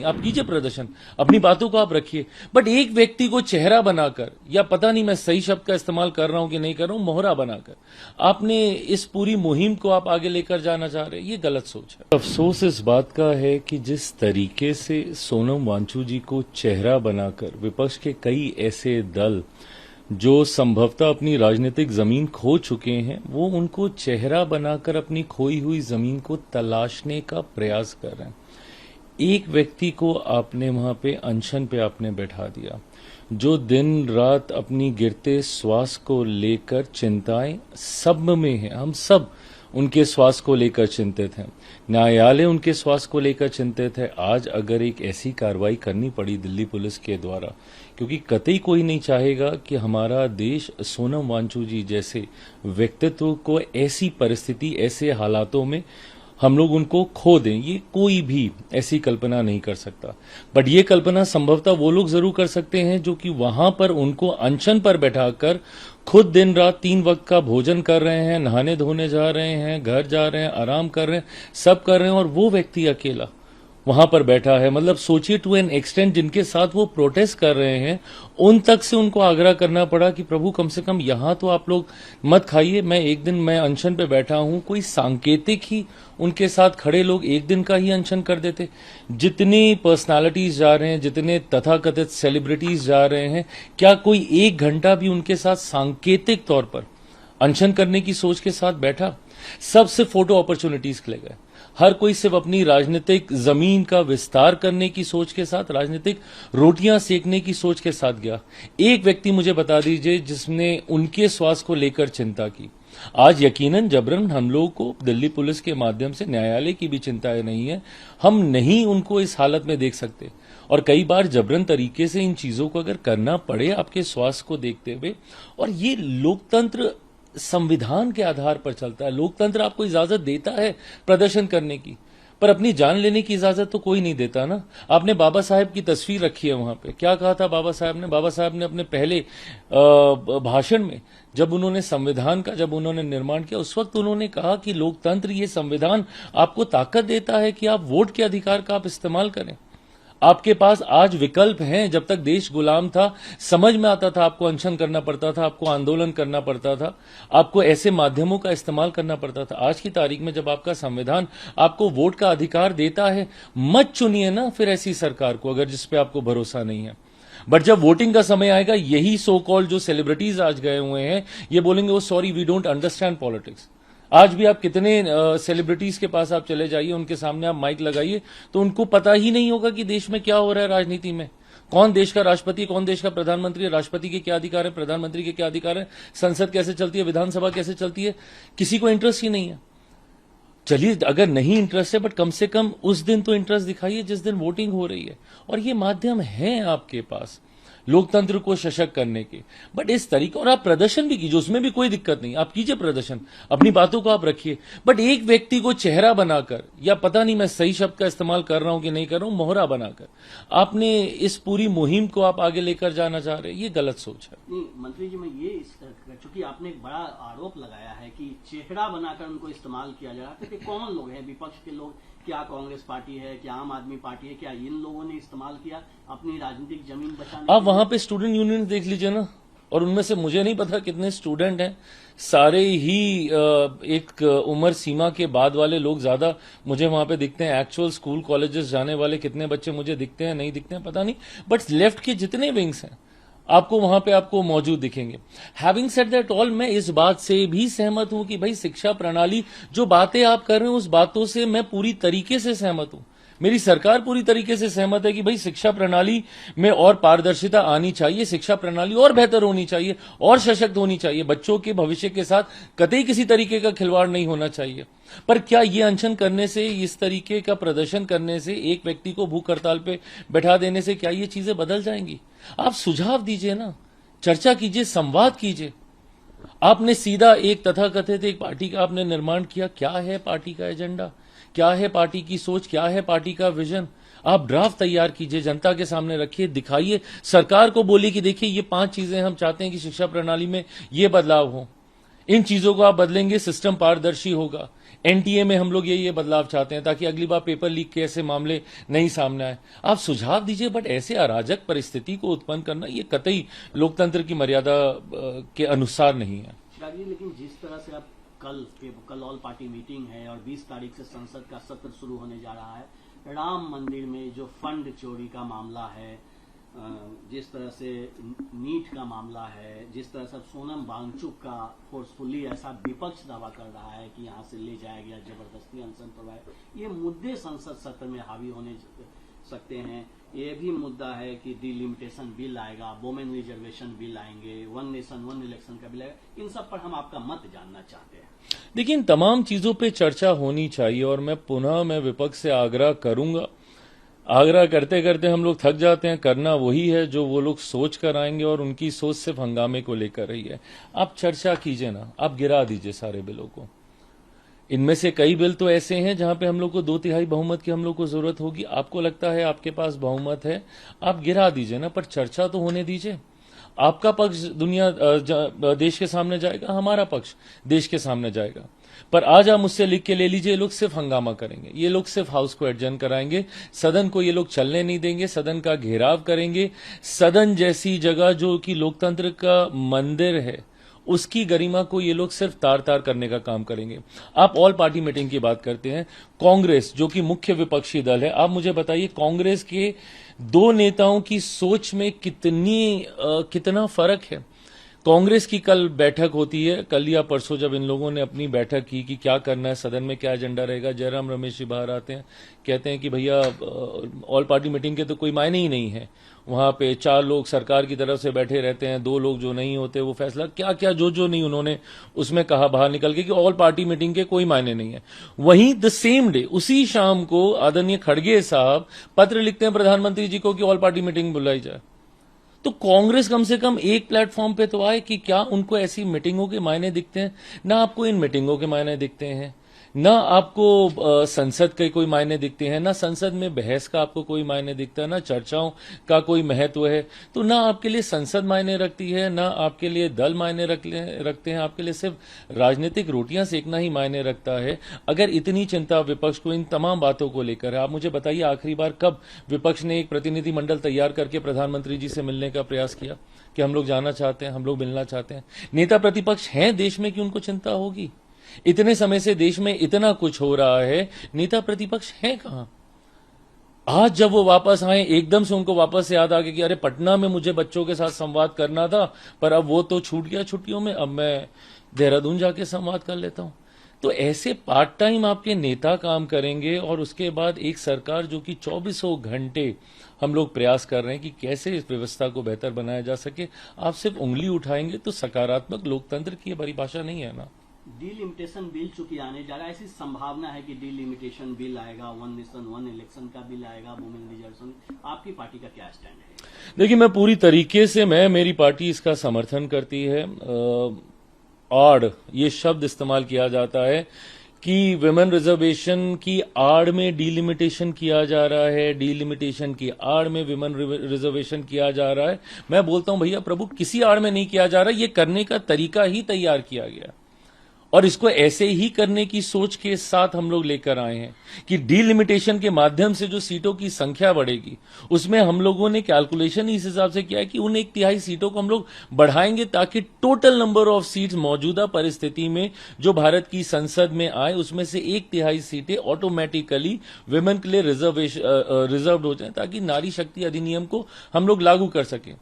आप कीजिए प्रदर्शन, अपनी बातों को आप रखिए, बट एक व्यक्ति को चेहरा बनाकर, या पता नहीं मैं सही शब्द का इस्तेमाल कर रहा हूं कि नहीं कर रहा हूं, मोहरा बनाकर आपने इस पूरी मुहिम को आप आगे लेकर जाना चाह रहे हैं, ये गलत सोच है। अफसोस इस बात का है कि जिस तरीके से सोनम वांगचुक जी को चेहरा बनाकर विपक्ष के कई ऐसे दल जो संभवतः अपनी राजनीतिक जमीन खो चुके हैं, वो उनको चेहरा बनाकर अपनी खोई हुई जमीन को तलाशने का प्रयास कर रहे हैं। एक व्यक्ति को आपने वहां पे अनशन पे आपने बैठा दिया, जो दिन रात अपनी गिरते श्वास को लेकर चिंताएं सब में है। हम सब उनके स्वास्थ्य को लेकर चिंतित हैं, न्यायालय उनके स्वास्थ्य को लेकर चिंतित है। आज अगर एक ऐसी कार्रवाई करनी पड़ी दिल्ली पुलिस के द्वारा, क्योंकि कतई कोई नहीं चाहेगा कि हमारा देश सोनम वांगचुक जी जैसे व्यक्तित्व को ऐसी परिस्थिति, ऐसे हालातों में हम लोग उनको खो दें, ये कोई भी ऐसी कल्पना नहीं कर सकता। बट ये कल्पना संभवतः वो लोग जरूर कर सकते हैं जो कि वहां पर उनको अनशन पर बैठाकर खुद दिन रात 3 वक्त का भोजन कर रहे हैं, नहाने धोने जा रहे हैं, घर जा रहे हैं, आराम कर रहे हैं, सब कर रहे हैं, और वो व्यक्ति अकेला वहां पर बैठा है। मतलब सोचिए टू एन एक्सटेंट जिनके साथ वो प्रोटेस्ट कर रहे हैं, उन तक से उनको आग्रह करना पड़ा कि प्रभु कम से कम यहां तो आप लोग मत खाइए, मैं अनशन पे बैठा हूं। कोई सांकेतिक ही उनके साथ खड़े लोग एक दिन का ही अनशन कर देते। जितनी पर्सनालिटीज जा रहे हैं, जितने तथाकथित सेलिब्रिटीज जा रहे हैं, क्या कोई 1 घंटा भी उनके साथ सांकेतिक तौर पर अनशन करने की सोच के साथ बैठा? सब सिर्फ फोटो अपॉर्चुनिटीज के लिए गए। हर कोई सिर्फ अपनी राजनीतिक जमीन का विस्तार करने की सोच के साथ, राजनीतिक रोटियां सेकने की सोच के साथ गया। एक व्यक्ति मुझे बता दीजिए जिसने उनके स्वास्थ्य को लेकर चिंता की। आज यकीनन जबरन हम लोगों को दिल्ली पुलिस के माध्यम से न्यायालय की भी चिंता नहीं है, हम नहीं उनको इस हालत में देख सकते। और कई बार जबरन तरीके से इन चीजों को अगर करना पड़े आपके स्वास्थ्य को देखते हुए, और ये लोकतंत्र संविधान के आधार पर चलता है। लोकतंत्र आपको इजाजत देता है प्रदर्शन करने की, पर अपनी जान लेने की इजाजत तो कोई नहीं देता ना। आपने बाबा साहेब की तस्वीर रखी है वहां पे, क्या कहा था बाबा साहेब ने अपने पहले भाषण में, जब उन्होंने संविधान का उन्होंने निर्माण किया, उस वक्त उन्होंने कहा कि लोकतंत्र, ये संविधान आपको ताकत देता है कि आप वोट के अधिकार का आप इस्तेमाल करें। आपके पास आज विकल्प हैं। जब तक देश गुलाम था, समझ में आता था आपको अनशन करना पड़ता था, आपको आंदोलन करना पड़ता था, आपको ऐसे माध्यमों का इस्तेमाल करना पड़ता था। आज की तारीख में जब आपका संविधान आपको वोट का अधिकार देता है, मत चुनिए ना फिर ऐसी सरकार को अगर जिस पे आपको भरोसा नहीं है। बट जब वोटिंग का समय आएगा, यही सो कॉल जो सेलिब्रिटीज आज गए हुए हैं, ये बोलेंगे oh sorry we don't understand politics. आज भी आप कितने सेलिब्रिटीज के पास आप चले जाइए, उनके सामने आप माइक लगाइए, तो उनको पता ही नहीं होगा कि देश में क्या हो रहा है राजनीति में। कौन देश का राष्ट्रपति, कौन देश का प्रधानमंत्री है, राष्ट्रपति के क्या अधिकार है, प्रधानमंत्री के क्या अधिकार है, संसद कैसे चलती है, विधानसभा कैसे चलती है, किसी को इंटरेस्ट ही नहीं है। चलिए अगर नहीं इंटरेस्ट है, बट कम से कम उस दिन तो इंटरेस्ट दिखाइए जिस दिन वोटिंग हो रही है। और ये माध्यम है आपके पास लोकतंत्र को सशक्त करने के, बट इस तरीके, और आप प्रदर्शन भी कीजिए, उसमें भी कोई दिक्कत नहीं, आप कीजिए प्रदर्शन, अपनी बातों को आप रखिए, बट एक व्यक्ति को चेहरा बनाकर, या पता नहीं मैं सही शब्द का इस्तेमाल कर रहा हूं कि नहीं कर रहा हूं, मोहरा बनाकर आपने इस पूरी मुहिम को आप आगे लेकर जाना चाह रहे हैं, ये गलत सोच है। नहीं मंत्री जी, मैं ये चूंकि आपने एक बड़ा आरोप लगाया है कि चेहरा बनाकर उनको इस्तेमाल किया जा रहा है, तो कौन लोग हैं विपक्ष के लोग? क्या कांग्रेस पार्टी है, क्या आम आदमी पार्टी है, क्या इन लोगों ने इस्तेमाल किया अपनी राजनीतिक जमीन बचाने? आप वहां पे स्टूडेंट यूनियन देख लीजिए ना, और उनमें से मुझे नहीं पता कितने स्टूडेंट हैं, सारे ही एक उम्र सीमा के बाद वाले लोग ज्यादा मुझे वहां पे दिखते हैं। एक्चुअल स्कूल कॉलेजेस जाने वाले कितने बच्चे मुझे दिखते हैं, नहीं दिखते हैं पता नहीं, बट लेफ्ट के जितने विंग्स हैं आपको वहां पे आपको मौजूद दिखेंगे। हैविंग सेड दैट ऑल, मैं इस बात से भी सहमत हूं कि भाई शिक्षा प्रणाली, जो बातें आप कर रहे हैं उस बातों से मैं पूरी तरीके से सहमत हूं। मेरी सरकार पूरी तरीके से सहमत है कि भाई शिक्षा प्रणाली में और पारदर्शिता आनी चाहिए, शिक्षा प्रणाली और बेहतर होनी चाहिए, और सशक्त होनी चाहिए। बच्चों के भविष्य के साथ कतई किसी तरीके का खिलवाड़ नहीं होना चाहिए। पर क्या ये अनशन करने से, इस तरीके का प्रदर्शन करने से, एक व्यक्ति को भूख हड़ताल पे बैठा देने से क्या ये चीजें बदल जाएंगी? आप सुझाव दीजिए ना, चर्चा कीजिए, संवाद कीजिए। आपने सीधा एक तथाकथित एक पार्टी का आपने निर्माण किया। क्या है पार्टी का एजेंडा, क्या है पार्टी की सोच, क्या है पार्टी का विजन? आप ड्राफ्ट तैयार कीजिए, जनता के सामने रखिए, दिखाइए, सरकार को बोलिए कि देखिए ये 5 चीजें हम चाहते हैं कि शिक्षा प्रणाली में ये बदलाव हो। इन चीजों को आप बदलेंगे, सिस्टम पारदर्शी होगा। एनटीए में हम लोग ये बदलाव चाहते हैं ताकि अगली बार पेपर लीक के ऐसे मामले नहीं सामने आए। आप सुझाव दीजिए, बट ऐसे अराजक परिस्थिति को उत्पन्न करना ये कतई लोकतंत्र की मर्यादा के अनुसार नहीं है। चिराग जी, लेकिन जिस तरह से अब कल ऑल पार्टी मीटिंग है और 20 तारीख से संसद का सत्र शुरू होने जा रहा है, राम मंदिर में जो फंड चोरी का मामला है, जिस तरह से नीट का मामला है, जिस तरह से सोनम वांगचुक का फोर्सफुली ऐसा विपक्ष दावा कर रहा है कि यहां से ले जाया गया, जबरदस्ती अनशन करवाया, ये मुद्दे संसद सत्र में हावी होने सकते हैं। ये भी मुद्दा है कि डिलिमिटेशन बिल आएगा, वोमेन रिजर्वेशन बिल आएंगे, वन नेशन वन इलेक्शन का बिल आएगा। इन सब पर हम आपका मत जानना चाहते हैं। देखिए, इन तमाम चीजों पे चर्चा होनी चाहिए और मैं विपक्ष से आग्रह करूंगा। आग्रह करते करते हम लोग थक जाते हैं। करना वही है जो वो लोग सोच कर आएंगे और उनकी सोच सिर्फ हंगामे को लेकर रही है। आप चर्चा कीजिए ना, आप गिरा दीजिए सारे बिलों को। इनमें से कई बिल तो ऐसे हैं जहां पे हम लोग को 2/3 बहुमत की हम लोग को जरूरत होगी। आपको लगता है आपके पास बहुमत है, आप गिरा दीजिए ना, पर चर्चा तो होने दीजिए। आपका पक्ष देश के सामने जाएगा, हमारा पक्ष देश के सामने जाएगा। पर आज आप मुझसे लिख के ले लीजिए, ये लोग सिर्फ हंगामा करेंगे, ये लोग सिर्फ हाउस को एडजर्न कराएंगे, सदन को ये लोग चलने नहीं देंगे, सदन का घेराव करेंगे। सदन जैसी जगह जो कि लोकतंत्र का मंदिर है, उसकी गरिमा को ये लोग सिर्फ तार तार करने का काम करेंगे। आप ऑल पार्टी मीटिंग की बात करते हैं, कांग्रेस जो कि मुख्य विपक्षी दल है, आप मुझे बताइए कांग्रेस के 2 नेताओं की सोच में कितना फर्क है। कांग्रेस की कल बैठक होती है, कल या परसों जब इन लोगों ने अपनी बैठक की कि क्या करना है, सदन में क्या एजेंडा रहेगा, जयराम रमेश जी बाहर आते हैं, कहते हैं कि भैया ऑल पार्टी मीटिंग के तो कोई मायने ही नहीं है। वहां पे 4 लोग सरकार की तरफ से बैठे रहते हैं, 2 लोग जो नहीं होते वो फैसला क्या क्या जो नहीं उन्होंने उसमें कहा बाहर निकल के कि ऑल पार्टी मीटिंग के कोई मायने नहीं है। वहीं द सेम डे, उसी शाम को आदरणीय खड़गे साहब पत्र लिखते हैं प्रधानमंत्री जी को कि ऑल पार्टी मीटिंग बुलाई जाए। तो कांग्रेस कम से कम एक प्लेटफॉर्म पे तो आए कि क्या उनको ऐसी मीटिंगों के मायने दिखते हैं। ना आपको इन मीटिंगों के मायने दिखते हैं, ना आपको संसद के कोई मायने दिखते हैं, ना संसद में बहस का आपको कोई मायने दिखता है, ना चर्चाओं का कोई महत्व है। तो ना आपके लिए संसद मायने रखती है, ना आपके लिए दल मायने रखते हैं, आपके लिए सिर्फ राजनीतिक रोटियां सेकना ही मायने रखता है। अगर इतनी चिंता विपक्ष को इन तमाम बातों को लेकर है, आप मुझे बताइए आखिरी बार कब विपक्ष ने एक प्रतिनिधिमंडल तैयार करके प्रधानमंत्री जी से मिलने का प्रयास किया कि हम लोग जाना चाहते हैं, हम लोग मिलना चाहते हैं। नेता प्रतिपक्ष हैं देश में कि उनको चिंता होगी? इतने समय से देश में इतना कुछ हो रहा है, नेता प्रतिपक्ष हैं कहां? आज जब वो वापस आए, एकदम से उनको वापस याद आ गया कि अरे पटना में मुझे बच्चों के साथ संवाद करना था, पर अब वो तो छूट गया छुट्टियों में, अब मैं देहरादून जाके संवाद कर लेता हूं। तो ऐसे पार्ट टाइम आपके नेता काम करेंगे और उसके बाद एक सरकार जो कि 24 घंटे हम लोग प्रयास कर रहे हैं कि कैसे इस व्यवस्था को बेहतर बनाया जा सके, आप सिर्फ उंगली उठाएंगे तो सकारात्मक लोकतंत्र की परिभाषा नहीं है ना। डिलिमिटेशन बिल चूंकि आने जा रहा है, ऐसी संभावना है कि डिलिमिटेशन बिल आएगा, वन नेशन वन इलेक्शन का बिल आएगा, वुमेन रिजर्वेशन, आपकी पार्टी का क्या स्टैंड है? देखिए, मैं पूरी तरीके से मेरी पार्टी इसका समर्थन करती है। आड़ ये शब्द इस्तेमाल किया जाता है कि विमेन रिजर्वेशन की आड़ में डिलिमिटेशन किया जा रहा है, डिलिमिटेशन की आड़ में विमेन रिजर्वेशन किया जा रहा है। मैं बोलता हूं भैया प्रभु, किसी आड़ में नहीं किया जा रहा, ये करने का तरीका ही तैयार किया गया और इसको ऐसे ही करने की सोच के साथ हम लोग लेकर आए हैं कि डिलिमिटेशन के माध्यम से जो सीटों की संख्या बढ़ेगी, उसमें हम लोगों ने कैलकुलेशन इस हिसाब से किया है कि उन 1/3 सीटों को हम लोग बढ़ाएंगे ताकि टोटल नंबर ऑफ सीट्स मौजूदा परिस्थिति में जो भारत की संसद में आए, उसमें से 1/3 सीटें ऑटोमेटिकली विमेन के लिए रिजर्व हो जाए ताकि नारी शक्ति अधिनियम को हम लोग लागू कर सकें।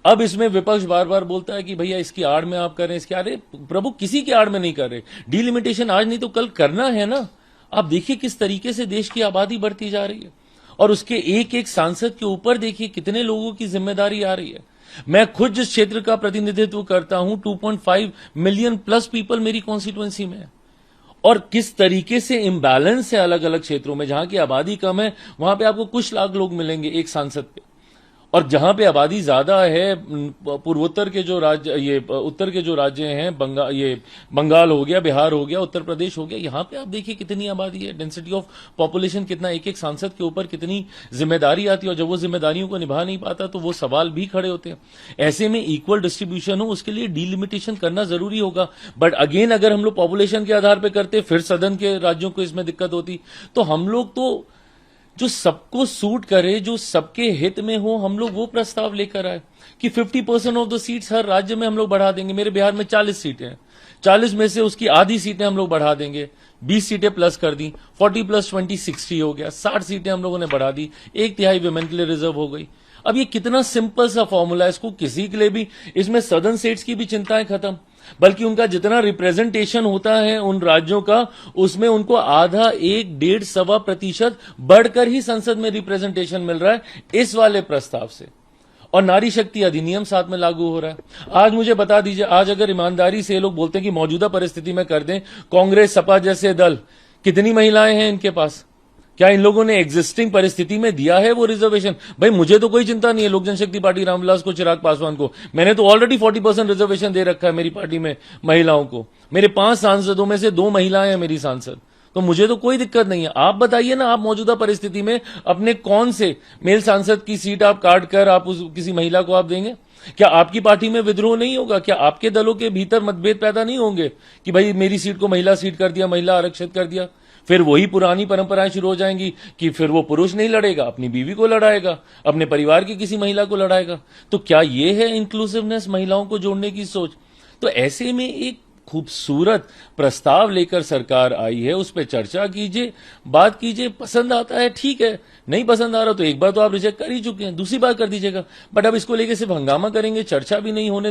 अब इसमें विपक्ष बार बार बोलता है कि भैया इसकी आड़ में आप कर रहे हैं, इसकी अरे प्रभु किसी की आड़ में नहीं कर रहे। डिलिमिटेशन आज नहीं तो कल करना है ना। आप देखिए किस तरीके से देश की आबादी बढ़ती जा रही है और उसके एक एक सांसद के ऊपर देखिए कितने लोगों की जिम्मेदारी आ रही है। मैं खुद जिस क्षेत्र का प्रतिनिधित्व करता हूं, 2.5 मिलियन प्लस पीपल मेरी कॉन्स्टिट्यूएंसी में है और किस तरीके से इम्बैलेंस है अलग अलग क्षेत्रों में। जहां की आबादी कम है वहां पे आपको कुछ लाख लोग मिलेंगे एक सांसद पे और जहां पे आबादी ज्यादा है, पूर्वोत्तर के जो राज्य, ये उत्तर के जो राज्य हैं, बंगाल हो गया, बिहार हो गया, उत्तर प्रदेश हो गया, यहां पे आप देखिए कितनी आबादी है, डेंसिटी ऑफ पॉपुलेशन कितना, एक एक सांसद के ऊपर कितनी जिम्मेदारी आती है, और जब वो जिम्मेदारियों को निभा नहीं पाता तो वो सवाल भी खड़े होते हैं। ऐसे में इक्वल डिस्ट्रीब्यूशन हो, उसके लिए डीलिमिटेशन करना जरूरी होगा। बट अगेन, अगर हम लोग पॉपुलेशन के आधार पर करते, फिर सदन के राज्यों को इसमें दिक्कत होती। तो हम लोग तो जो सबको सूट करे, जो सबके हित में हो, हम लोग वो प्रस्ताव लेकर आए कि 50% ऑफ द सीट्स हर राज्य में हम लोग बढ़ा देंगे। मेरे बिहार में 40 सीटें हैं, 40 में से उसकी आधी सीटें हम लोग बढ़ा देंगे, 20 सीटें प्लस कर दी, 40 + 20 60 हो गया, 60 सीटें हम लोगों ने बढ़ा दी, 1/3 विमेन के लिए रिजर्व हो गई। अब ये कितना सिंपल सा फॉर्मूला है, इसको किसी के लिए भी, इसमें सदन सीट्स की भी चिंताएं खत्म, बल्कि उनका जितना रिप्रेजेंटेशन होता है उन राज्यों का, उसमें उनको आधा, 1, 1.5, 1.25% बढ़कर ही संसद में रिप्रेजेंटेशन मिल रहा है इस वाले प्रस्ताव से। और नारी शक्ति अधिनियम साथ में लागू हो रहा है। आज मुझे बता दीजिए, आज अगर ईमानदारी से लोग बोलते हैं कि मौजूदा परिस्थिति में कर दें, कांग्रेस, सपा जैसे दल, कितनी महिलाएं हैं इनके पास? क्या इन लोगों ने एग्जिस्टिंग परिस्थिति में दिया है वो रिजर्वेशन? भाई मुझे तो कोई चिंता नहीं है, लोक जनशक्ति पार्टी रामविलास को, चिराग पासवान को, मैंने तो ऑलरेडी 40% रिजर्वेशन दे रखा है मेरी पार्टी में महिलाओं को। मेरे 5 सांसदों में से 2 महिलाएं हैं मेरी सांसद, तो मुझे तो कोई दिक्कत नहीं है। आप बताइए ना, आप मौजूदा परिस्थिति में अपने कौन से मेल सांसद की सीट आप काट कर आप किसी महिला को आप देंगे? क्या आपकी पार्टी में विद्रोह नहीं होगा? क्या आपके दलों के भीतर मतभेद पैदा नहीं होंगे कि भाई मेरी सीट को महिला सीट कर दिया, महिला आरक्षित कर दिया? फिर वही पुरानी परंपराएं शुरू हो जाएंगी कि फिर वो पुरुष नहीं लड़ेगा, अपनी बीवी को लड़ाएगा, अपने परिवार की किसी महिला को लड़ाएगा। तो क्या ये है इंक्लूसिवनेस, महिलाओं को जोड़ने की सोच? तो ऐसे में एक खूबसूरत प्रस्ताव लेकर सरकार आई है, उस पर चर्चा कीजिए, बात कीजिए, पसंद आता है ठीक है, नहीं पसंद आ रहा तो एक बार तो आप रिजेक्ट कर ही चुके हैं, दूसरी बार कर दीजिएगा। बट अब इसको लेकर सिर्फ हंगामा करेंगे, चर्चा भी नहीं होने